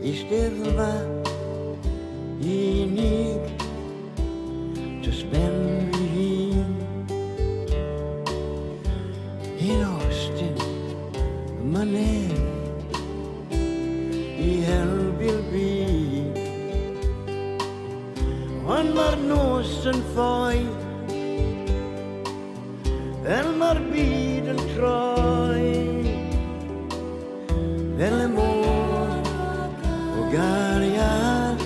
Eisteddfa unig jyst ben fy hun. Hyn ostyn y mynedd i helpu'r byd. Ond mae'r nos yn ffoi, fel mae'r byd yn troi, fel y môr o gariad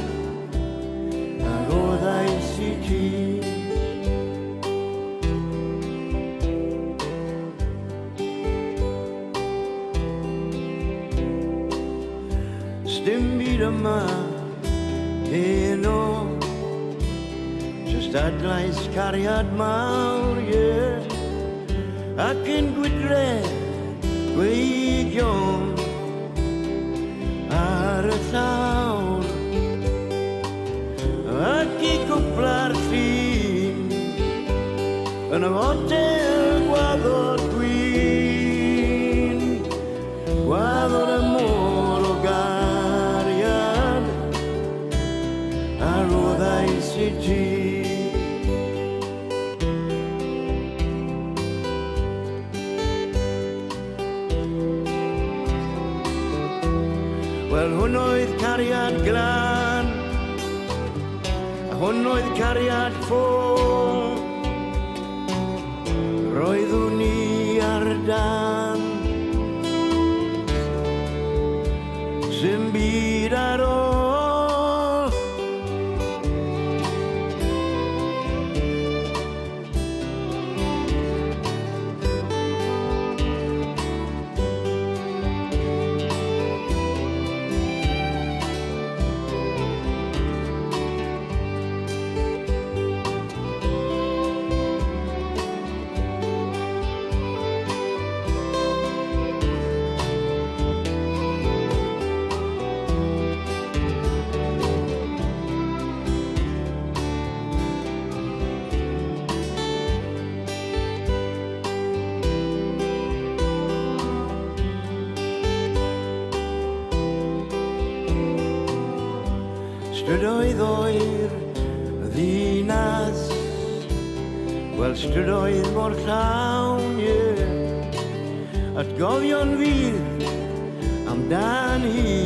ar oddais i ti. Sdim byd yma heno, jyst adlais cariad mawr, ac yn gwydre gweigion ar y llawr, ac i gwpla'r llun yn y hotel gwaddod gwyn, gwaddod y môr o gariad ar oddais i ti. Wel, hwn oedd cariad glân, a hwn oedd cariad ffôl. Roeddwn ni ar dan, sy'n byd ar ôl. Strydoedd oer y ddinas, wel strydoedd mor llawn, atgofion fydd amdan hi,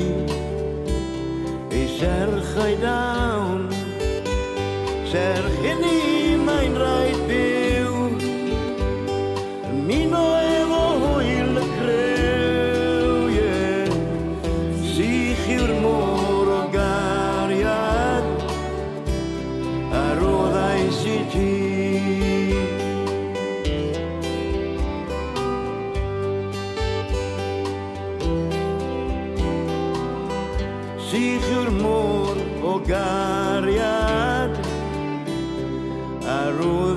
ei serch ei dawn. Serch i ni mae'n rhaid byw, ymuno efo hwyl y crew, sych yw'r môr o gariad ar oddais i ti. Sych yw'r môr o gariad ar oddais